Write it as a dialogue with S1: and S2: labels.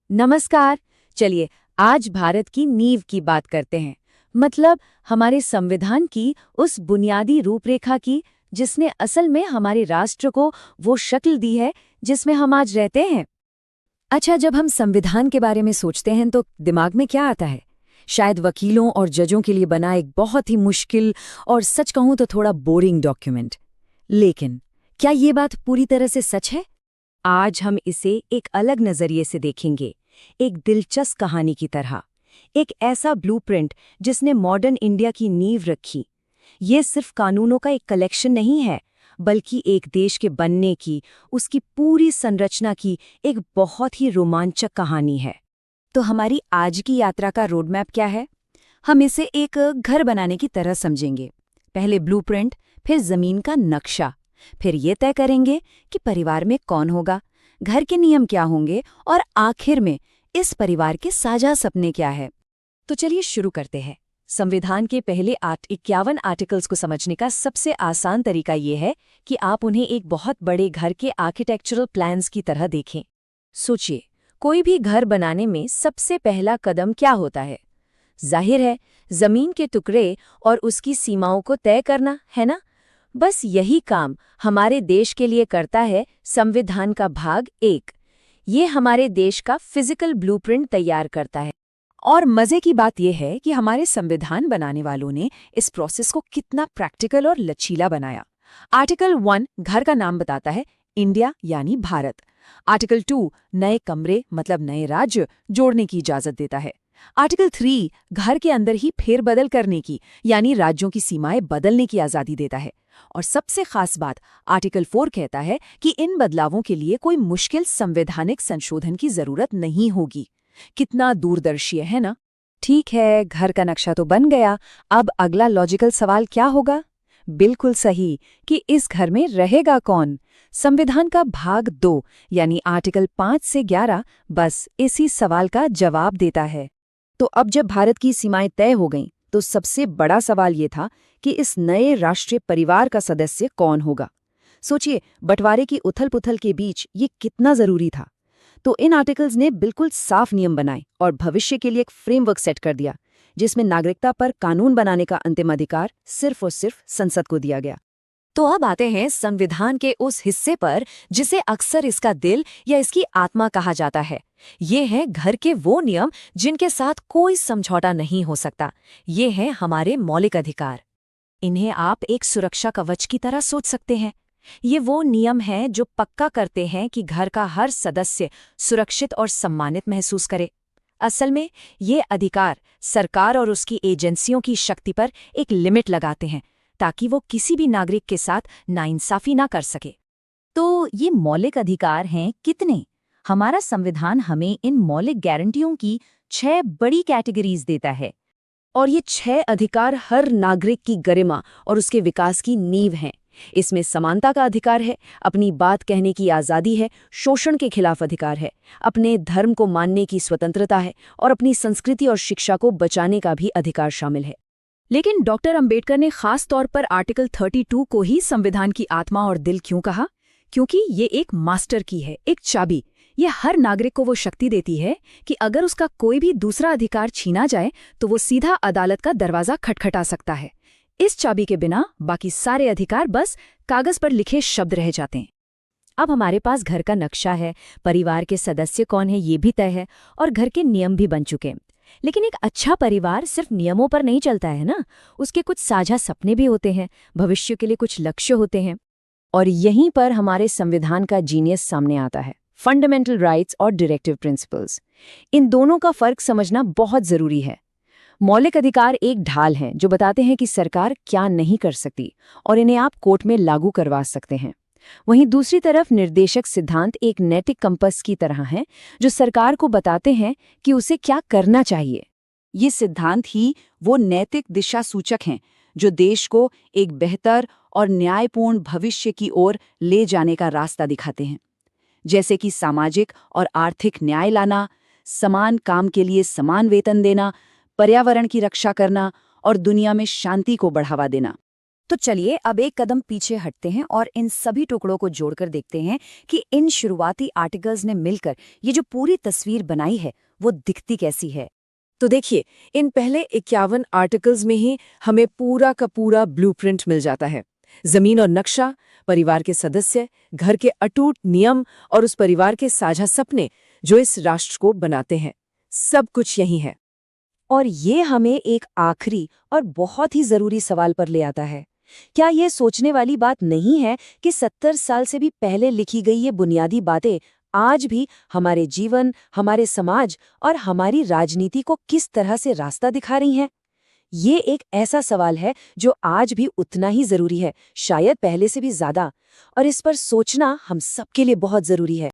S1: नमस्कार। चलिए आज भारत की नींव की बात करते हैं। मतलब हमारे संविधान की उस बुनियादी रूपरेखा की जिसने असल में हमारे राष्ट्र को वो शक्ल दी है जिसमें हम आज रहते हैं।
S2: अच्छा, जब हम संविधान के बारे में सोचते हैं तो दिमाग में क्या आता है? शायद वकीलों और जजों के लिए बना एक बहुत ही मुश्किल और सच कहूं तो थोड़ा बोरिंग डॉक्यूमेंट। लेकिन क्या ये बात पूरी तरह से सच है?
S1: आज हम इसे एक अलग नजरिए से देखेंगे, एक दिलचस्प कहानी की तरह, एक ऐसा ब्लूप्रिंट जिसने मॉडर्न इंडिया की नींव रखी। ये सिर्फ कानूनों का एक कलेक्शन नहीं है, बल्कि एक देश के बनने की, उसकी पूरी संरचना की एक बहुत ही रोमांचक कहानी है।
S2: तो हमारी आज की यात्रा का रोडमैप क्या है? हम इसे एक घर बनाने की तरह समझेंगे। पहले ब्लूप्रिंट, फिर जमीन का नक्शा, फिर ये तय करेंगे कि परिवार में कौन होगा, घर के नियम क्या होंगे और आखिर में इस परिवार के साझा सपने क्या है।
S1: तो चलिए शुरू करते हैं। संविधान के पहले 51 आर्टिकल्स को समझने का सबसे आसान तरीका ये है कि आप उन्हें एक बहुत बड़े घर के आर्किटेक्चरल प्लान्स की तरह देखें। सोचिए, कोई भी घर बनाने में सबसे पहला कदम क्या होता है? जाहिर है, जमीन के टुकड़े और उसकी सीमाओं को तय करना, है ना? बस यही काम हमारे देश के लिए करता है संविधान का भाग 1। ये हमारे देश का फिजिकल ब्लूप्रिंट तैयार करता है।
S2: और मजे की बात यह है कि हमारे संविधान बनाने वालों ने इस प्रोसेस को कितना प्रैक्टिकल और लचीला बनाया। आर्टिकल 1 घर का नाम बताता है, इंडिया यानी भारत। आर्टिकल 2 नए कमरे मतलब नए राज्य जोड़ने की इजाजत देता है। आर्टिकल 3 घर के अंदर ही फेरबदल करने की यानी राज्यों की सीमाएं बदलने की आज़ादी देता है। और सबसे खास बात, आर्टिकल 4 कहता है कि इन बदलावों के लिए कोई मुश्किल संवैधानिक संशोधन की जरूरत नहीं होगी। कितना दूरदर्शी है ना? ठीक है, घर का नक्शा तो बन गया। अब अगला लॉजिकल सवाल क्या होगा? बिल्कुल सही, कि इस घर में रहेगा कौन। संविधान का भाग 2 यानी आर्टिकल 5 से 11 बस इसी सवाल का जवाब देता है। तो अब जब भारत की सीमाएं तय हो गईं, तो सबसे बड़ा सवाल ये था कि इस नए राष्ट्रीय परिवार का सदस्य कौन होगा। सोचिए, बंटवारे की उथल-पुथल के बीच ये कितना जरूरी था। तो इन आर्टिकल्स ने बिल्कुल साफ नियम बनाए और भविष्य के लिए एक फ्रेमवर्क सेट कर दिया, जिसमें नागरिकता पर कानून बनाने का अंतिम अधिकार सिर्फ और सिर्फ संसद को दिया गया। तो अब आते हैं संविधान के उस हिस्से पर जिसे अक्सर इसका दिल या इसकी आत्मा कहा जाता है। ये हैं घर के वो नियम जिनके साथ कोई समझौता नहीं हो सकता। ये हैं हमारे मौलिक अधिकार। इन्हें आप एक सुरक्षा कवच की तरह सोच सकते हैं। ये वो नियम हैं जो पक्का करते हैं कि घर का हर सदस्य सुरक्षित और सम्मानित महसूस करे। असल में ये अधिकार सरकार और उसकी एजेंसियों की शक्ति पर एक लिमिट लगाते हैं, ताकि वो किसी भी नागरिक के साथ नाइंसाफी ना कर सके।
S1: तो ये मौलिक अधिकार हैं कितने? हमारा संविधान हमें इन मौलिक गारंटियों की 6 बड़ी कैटेगरीज देता है। और ये 6 अधिकार हर नागरिक की गरिमा और उसके विकास की नींव हैं। इसमें समानता का अधिकार है, अपनी बात कहने की आज़ादी है, शोषण के खिलाफ अधिकार है, अपने धर्म को मानने की स्वतंत्रता है और अपनी संस्कृति और शिक्षा को बचाने का भी अधिकार शामिल है।
S2: लेकिन डॉक्टर अंबेडकर ने खास तौर पर आर्टिकल 32 को ही संविधान की आत्मा और दिल क्यों कहा? क्योंकि ये एक मास्टर की है, एक चाबी। ये हर नागरिक को वो शक्ति देती है कि अगर उसका कोई भी दूसरा अधिकार छीना जाए तो वो सीधा अदालत का दरवाजा खटखटा सकता है। इस चाबी के बिना बाकी सारे अधिकार बस कागज पर लिखे शब्द रह जाते हैं।
S1: अब हमारे पास घर का नक्शा है, परिवार के सदस्य कौन है ये भी तय है और घर के नियम भी बन चुके हैं। लेकिन एक अच्छा परिवार सिर्फ नियमों पर नहीं चलता है ना, उसके कुछ साझा सपने भी होते हैं, भविष्य के लिए कुछ लक्ष्य होते हैं। और यहीं पर हमारे संविधान का जीनियस सामने आता है, फंडामेंटल राइट्स और डायरेक्टिव प्रिंसिपल्स। इन दोनों का फर्क समझना बहुत जरूरी है। मौलिक अधिकार एक ढाल हैं जो बताते हैं कि सरकार क्या नहीं कर सकती और इन्हें आप कोर्ट में लागू करवा सकते हैं। वहीं दूसरी तरफ निर्देशक सिद्धांत एक नैतिक कंपस की तरह हैं जो सरकार को बताते हैं कि उसे क्या करना चाहिए।
S2: ये सिद्धांत ही वो नैतिक दिशा सूचक हैं जो देश को एक बेहतर और न्यायपूर्ण भविष्य की ओर ले जाने का रास्ता दिखाते हैं, जैसे कि सामाजिक और आर्थिक न्याय लाना, समान काम के लिए समान वेतन देना, पर्यावरण की रक्षा करना और दुनिया में शांति को बढ़ावा देना।
S3: तो चलिए अब एक कदम पीछे हटते हैं और इन सभी टुकड़ों को जोड़कर देखते हैं कि इन शुरुआती आर्टिकल्स ने मिलकर ये जो पूरी तस्वीर बनाई है वो दिखती कैसी है।
S2: तो देखिए, इन पहले 51 आर्टिकल्स में ही हमें पूरा का पूरा ब्लूप्रिंट मिल जाता है। जमीन और नक्शा, परिवार के सदस्य, घर के अटूट नियम और उस परिवार के साझा सपने जो इस राष्ट्र को बनाते हैं, सब कुछ यही है।
S3: और ये हमें एक आखिरी और बहुत ही जरूरी सवाल पर ले आता है। क्या ये सोचने वाली बात नहीं है कि 70 साल से भी पहले लिखी गई ये बुनियादी बातें आज भी हमारे जीवन, हमारे समाज और हमारी राजनीति को किस तरह से रास्ता दिखा रही हैं? ये एक ऐसा सवाल है जो आज भी उतना ही जरूरी है, शायद पहले से भी ज्यादा, और इस पर सोचना हम सबके लिए बहुत जरूरी है।